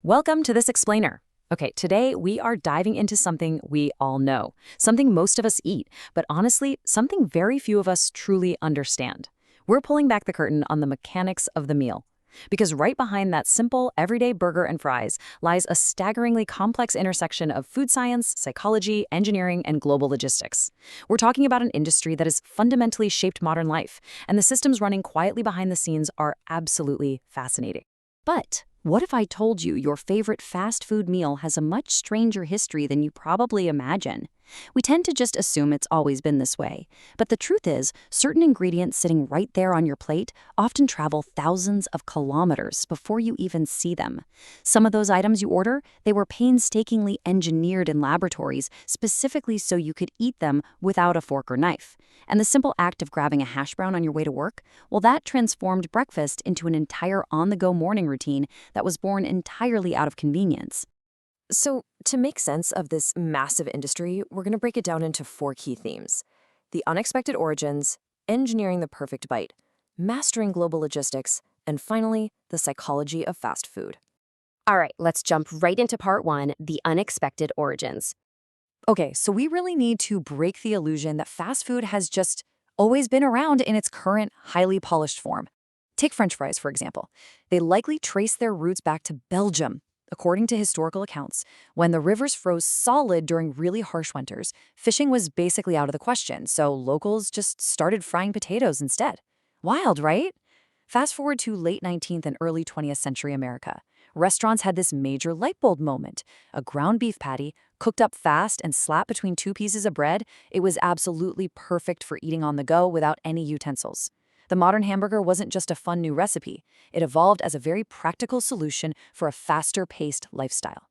Welcome to this explainer. Okay, today we are diving into something we all know, something most of us eat, but honestly, something very few of us truly understand. We're pulling back the curtain on the mechanics of the meal. Because right behind that simple, everyday burger and fries lies a staggeringly complex intersection of food science, psychology, engineering, and global logistics. We're talking about an industry that has fundamentally shaped modern life, and the systems running quietly behind the scenes are absolutely fascinating. But what if I told you your favorite fast food meal has a much stranger history than you probably imagine? We tend to just assume it's always been this way. But the truth is, certain ingredients sitting right there on your plate often travel thousands of kilometers before you even see them. Some of those items you order, they were painstakingly engineered in laboratories specifically so you could eat them without a fork or knife. And the simple act of grabbing a hash brown on your way to work, well, that transformed breakfast into an entire on-the-go morning routine that was born entirely out of convenience. So, to make sense of this massive industry, we're going to break it down into four key themes: the unexpected origins, engineering the perfect bite, mastering global logistics, and finally, the psychology of fast food. All right, let's jump right into part one, the unexpected origins. Okay, so we really need to break the illusion that fast food has just always been around in its current, highly polished form. Take French fries, for example. They likely trace their roots back to Belgium. According to historical accounts, when the rivers froze solid during really harsh winters, fishing was basically out of the question, so locals just started frying potatoes instead. Wild, right? Fast forward to late 19th and early 20th century America. Restaurants had this major light bulb moment. A ground beef patty, cooked up fast and slapped between two pieces of bread, it was absolutely perfect for eating on the go without any utensils. The modern hamburger wasn't just a fun new recipe. It evolved as a very practical solution for a faster-paced lifestyle.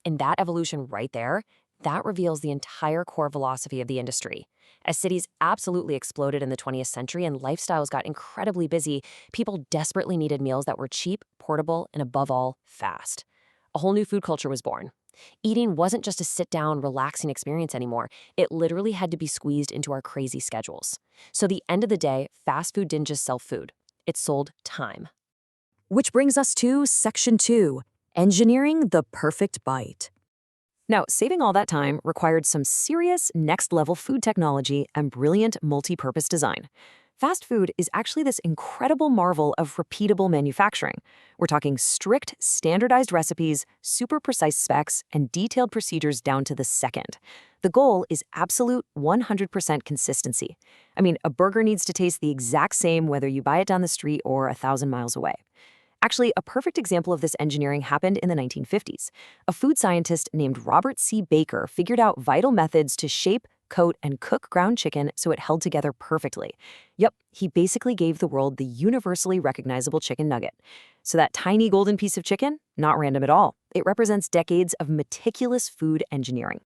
And that evolution right there, that reveals the entire core philosophy of the industry. As cities absolutely exploded in the 20th century and lifestyles got incredibly busy, people desperately needed meals that were cheap, portable, and above all, fast. A whole new food culture was born. Eating wasn't just a sit-down, relaxing experience anymore. It literally had to be squeezed into our crazy schedules. So at the end of the day, fast food didn't just sell food. It sold time. Which brings us to Section 2, engineering the perfect bite. Now, saving all that time required some serious next-level food technology and brilliant multi-purpose design. Fast food is actually this incredible marvel of repeatable manufacturing. We're talking strict, standardized recipes, super precise specs, and detailed procedures down to the second. The goal is absolute 100% consistency. I mean, a burger needs to taste the exact same whether you buy it down the street or 1,000 miles away. Actually, a perfect example of this engineering happened in the 1950s. A food scientist named Robert C. Baker figured out vital methods to shape, coat, and cook ground chicken so it held together perfectly. Yep, he basically gave the world the universally recognizable chicken nugget. So that tiny golden piece of chicken, not random at all. It represents decades of meticulous food engineering.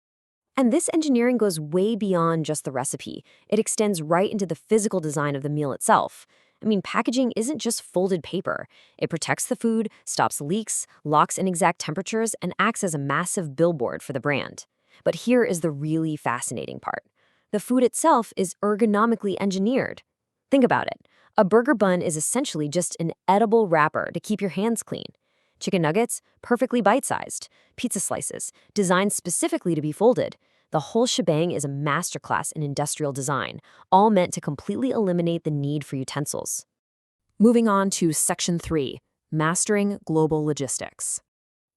And this engineering goes way beyond just the recipe. It extends right into the physical design of the meal itself. I mean, packaging isn't just folded paper. It protects the food, stops leaks, locks in exact temperatures, and acts as a massive billboard for the brand. But here is the really fascinating part. The food itself is ergonomically engineered. Think about it. A burger bun is essentially just an edible wrapper to keep your hands clean. Chicken nuggets, perfectly bite-sized. Pizza slices, designed specifically to be folded. The whole shebang is a masterclass in industrial design, all meant to completely eliminate the need for utensils. Moving on to Section 3, mastering global logistics.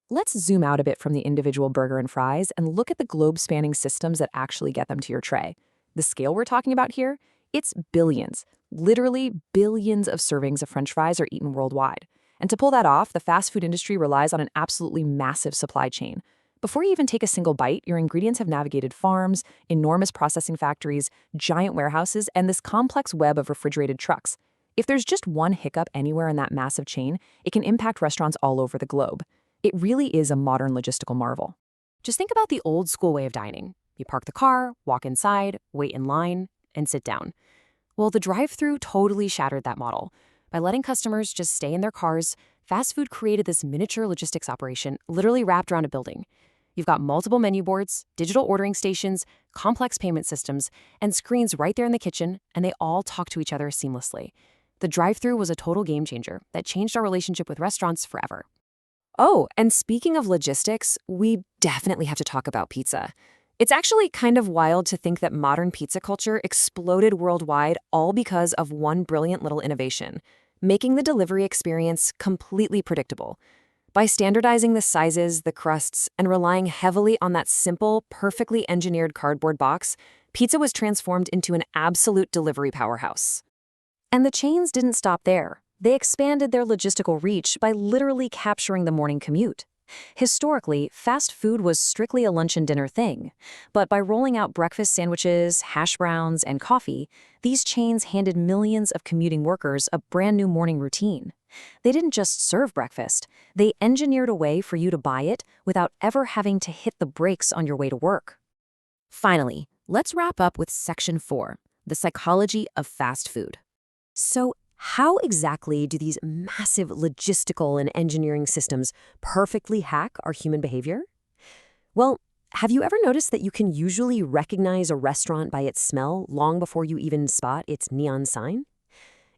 Let's zoom out a bit from the individual burger and fries and look at the globe-spanning systems that actually get them to your tray. The scale we're talking about here, it's billions, literally billions of servings of French fries are eaten worldwide. And to pull that off, the fast food industry relies on an absolutely massive supply chain. Before you even take a single bite, your ingredients have navigated farms, enormous processing factories, giant warehouses, and this complex web of refrigerated trucks. If there's just one hiccup anywhere in that massive chain, it can impact restaurants all over the globe. It really is a modern logistical marvel. Just think about the old school way of dining. You park the car, walk inside, wait in line, and sit down. Well, the drive-thru totally shattered that model. By letting customers just stay in their cars, fast food created this miniature logistics operation literally wrapped around a building. You've got multiple menu boards, digital ordering stations, complex payment systems, and screens right there in the kitchen, and they all talk to each other seamlessly. The drive-thru was a total game changer that changed our relationship with restaurants forever. Oh, and speaking of logistics, we definitely have to talk about pizza. It's actually kind of wild to think that modern pizza culture exploded worldwide all because of one brilliant little innovation, making the delivery experience completely predictable. By standardizing the sizes, the crusts, and relying heavily on that simple, perfectly engineered cardboard box, pizza was transformed into an absolute delivery powerhouse. And the chains didn't stop there. They expanded their logistical reach by literally capturing the morning commute. Historically, fast food was strictly a lunch and dinner thing, but by rolling out breakfast sandwiches, hash browns, and coffee, these chains handed millions of commuting workers a brand new morning routine. They didn't just serve breakfast, they engineered a way for you to buy it without ever having to hit the brakes on your way to work. Finally, let's wrap up with Section 4, the psychology of fast food. So, how exactly do these massive logistical and engineering systems perfectly hack our human behavior? Well, have you ever noticed that you can usually recognize a restaurant by its smell long before you even spot its neon sign?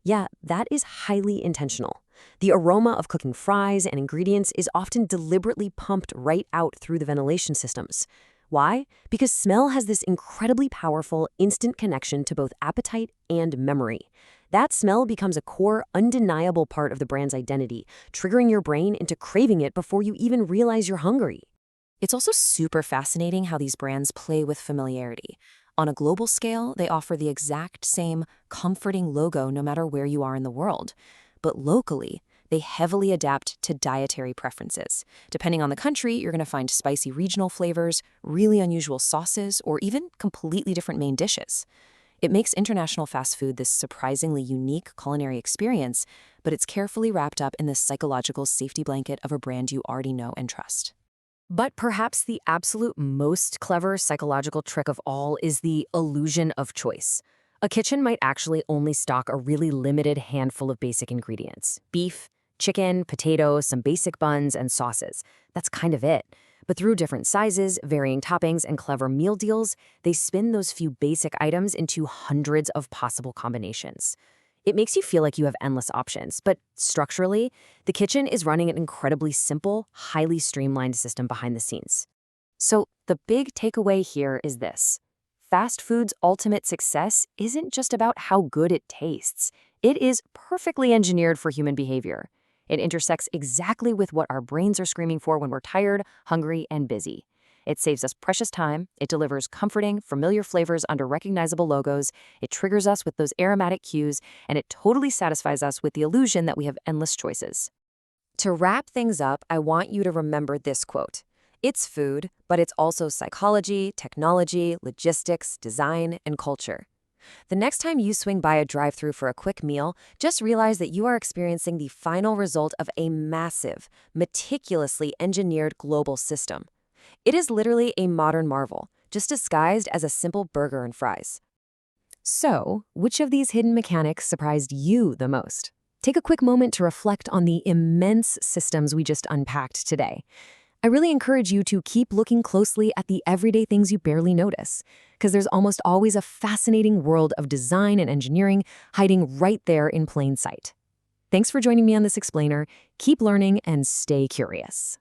Yeah, that is highly intentional. The aroma of cooking fries and ingredients is often deliberately pumped right out through the ventilation systems. Why? Because smell has this incredibly powerful, instant connection to both appetite and memory. That smell becomes a core, undeniable part of the brand's identity, triggering your brain into craving it before you even realize you're hungry. It's also super fascinating how these brands play with familiarity. On a global scale, they offer the exact same comforting logo no matter where you are in the world. But locally, they heavily adapt to dietary preferences. Depending on the country, you're going to find spicy regional flavors, really unusual sauces, or even completely different main dishes. It makes international fast food this surprisingly unique culinary experience, but it's carefully wrapped up in the psychological safety blanket of a brand you already know and trust. But perhaps the absolute most clever psychological trick of all is the illusion of choice. A kitchen might actually only stock a really limited handful of basic ingredients: beef, chicken, potatoes, some basic buns, and sauces. That's kind of it. But through different sizes, varying toppings, and clever meal deals, they spin those few basic items into hundreds of possible combinations. It makes you feel like you have endless options, but structurally, the kitchen is running an incredibly simple, highly streamlined system behind the scenes. So the big takeaway here is this: fast food's ultimate success isn't just about how good it tastes. It is perfectly engineered for human behavior. It intersects exactly with what our brains are screaming for when we're tired, hungry, and busy. It saves us precious time, it delivers comforting, familiar flavors under recognizable logos, it triggers us with those aromatic cues, and it totally satisfies us with the illusion that we have endless choices. To wrap things up, I want you to remember this quote: "It's food, but it's also psychology, technology, logistics, design, and culture." The next time you swing by a drive-thru for a quick meal, just realize that you are experiencing the final result of a massive, meticulously engineered global system. It is literally a modern marvel, just disguised as a simple burger and fries. So, which of these hidden mechanics surprised you the most? Take a quick moment to reflect on the immense systems we just unpacked today. I really encourage you to keep looking closely at the everyday things you barely notice, because there's almost always a fascinating world of design and engineering hiding right there in plain sight. Thanks for joining me on this explainer. Keep learning and stay curious.